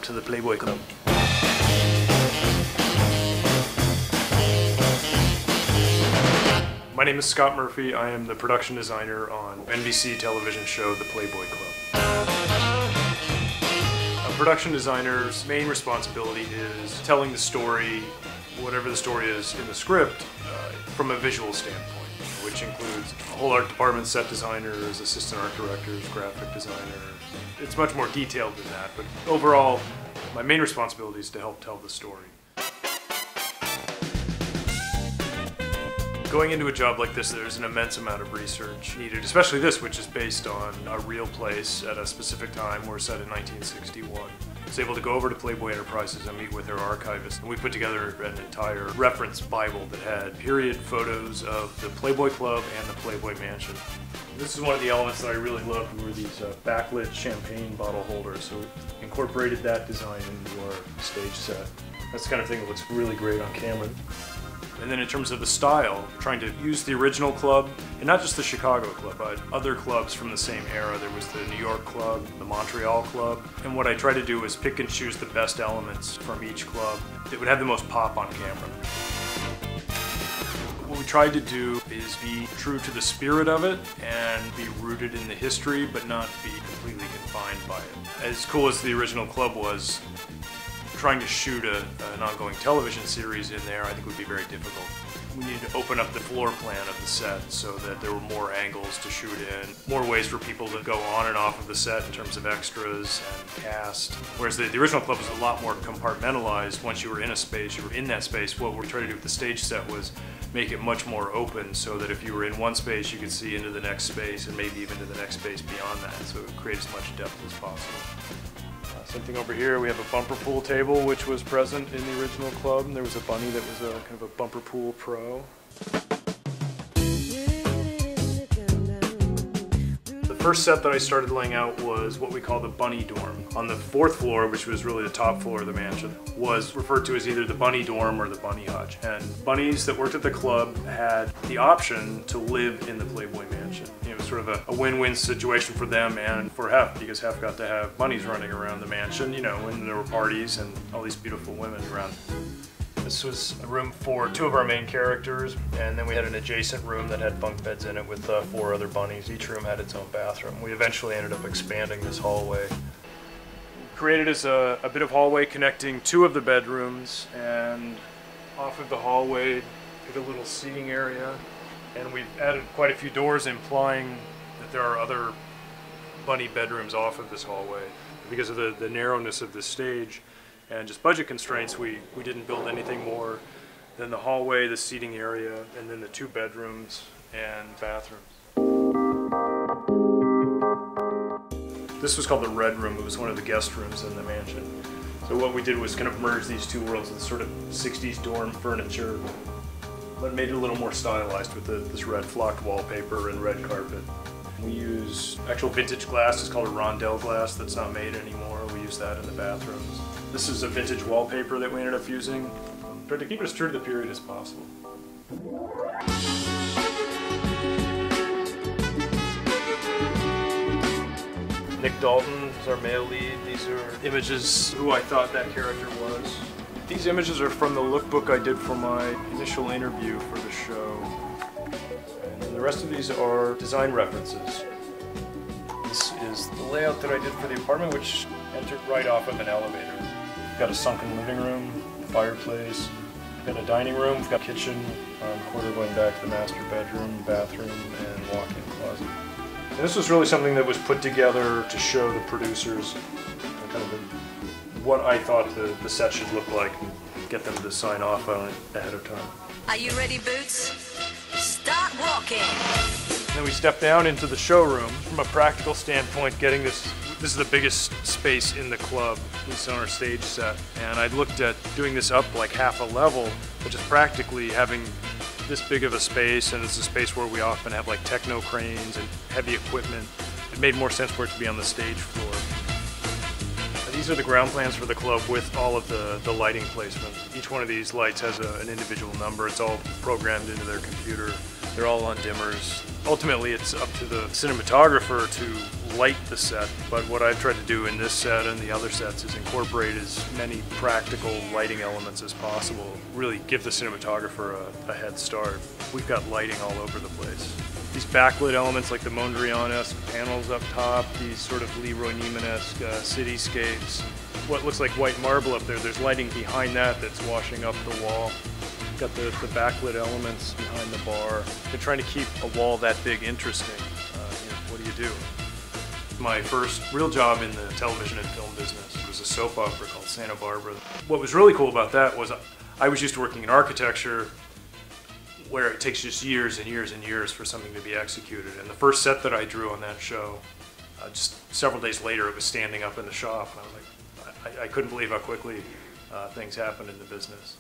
to the Playboy Club. My name is Scott Murphy. I am the production designer on NBC television show The Playboy Club. A production designer's main responsibility is telling the story, whatever the story is in the script, from a visual standpoint, which includes a whole art department, set designers, assistant art directors, graphic designers. It's much more detailed than that, but overall, my main responsibility is to help tell the story. Going into a job like this, there's an immense amount of research needed, especially this, which is based on a real place at a specific time. We're set in 1961. I was able to go over to Playboy Enterprises and meet with their archivist, and we put together an entire reference Bible that had period photos of the Playboy Club and the Playboy Mansion. This is one of the elements that I really loved, were these backlit champagne bottle holders, so we incorporated that design into our stage set. That's the kind of thing that looks really great on camera. And then in terms of the style, trying to use the original club, and not just the Chicago club, but other clubs from the same era. There was the New York club, the Montreal club, and what I tried to do was pick and choose the best elements from each club that would have the most pop on camera. What we tried to do is be true to the spirit of it and be rooted in the history, but not be completely confined by it. As cool as the original club was, trying to shoot an ongoing television series in there, I think would be very difficult. We needed to open up the floor plan of the set so that there were more angles to shoot in, more ways for people to go on and off of the set in terms of extras and cast. Whereas the original club was a lot more compartmentalized. Once you were in a space, you were in that space. What we're trying to do with the stage set was make it much more open so that if you were in one space, you could see into the next space and maybe even to the next space beyond that, so it would create as much depth as possible. Same thing over here, we have a bumper pool table which was present in the original club, and there was a bunny that was a kind of a bumper pool pro. The first set that I started laying out was what we call the bunny dorm. On the fourth floor, which was really the top floor of the mansion, was referred to as either the bunny dorm or the bunny hutch. And bunnies that worked at the club had the option to live in the Playboy Mansion. It was sort of a win-win situation for them and for Hef, because Hef got to have bunnies running around the mansion, you know, when there were parties and all these beautiful women around. This was a room for two of our main characters, and then we had an adjacent room that had bunk beds in it with 4 other bunnies. Each room had its own bathroom. We eventually ended up expanding this hallway. Created as a bit of hallway connecting 2 of the bedrooms, and off of the hallway we have a little seating area, and we've added quite a few doors implying that there are other bunny bedrooms off of this hallway. Because of the narrowness of the stage and just budget constraints, we didn't build anything more than the hallway, the seating area, and then the 2 bedrooms and bathrooms. This was called the Red Room. It was one of the guest rooms in the mansion. So what we did was kind of merge these 2 worlds with sort of 60s dorm furniture, but made it a little more stylized with this red flocked wallpaper and red carpet. We use actual vintage glass. It's called a Rondell glass that's not made anymore. We use that in the bathrooms. This is a vintage wallpaper that we ended up using. Tried to keep it as true to the period as possible. Nick Dalton is our male lead. These are images who I thought that character was. These images are from the lookbook I did for my initial interview for the show. And the rest of these are design references. This is the layout that I did for the apartment, which entered right off of an elevator. We've got a sunken living room, fireplace, we've got a dining room, we've got a kitchen, corridor going back to the master bedroom, bathroom, and walk-in closet. And this was really something that was put together to show the producers kind of what I thought the set should look like and get them to sign off on it ahead of time. Are you ready, Boots? Start walking! Then we step down into the showroom. From a practical standpoint, getting this is the biggest space in the club, at least on our stage set. And I looked at doing this up like half a level, but just practically having this big of a space, and it's a space where we often have like techno cranes and heavy equipment. It made more sense for it to be on the stage floor. These are the ground plans for the club with all of the lighting placement. Each one of these lights has an individual number. It's all programmed into their computer. There They're all on dimmers. Ultimately, it's up to the cinematographer to light the set, but what I've tried to do in this set and the other sets is incorporate as many practical lighting elements as possible. Really give the cinematographer a head start. We've got lighting all over the place. These backlit elements like the Mondrian-esque panels up top, these sort of Leroy Neiman-esque cityscapes. What looks like white marble up there, there's lighting behind that that's washing up the wall. Got the backlit elements behind the bar. They're trying to keep a wall that big interesting. What do you do? My first real job in the television and film business was a soap opera called Santa Barbara. What was really cool about that was I was used to working in architecture, where it takes just years and years and years for something to be executed. And the first set that I drew on that show, just several days later, it was standing up in the shop. And I was like, I couldn't believe how quickly things happened in the business.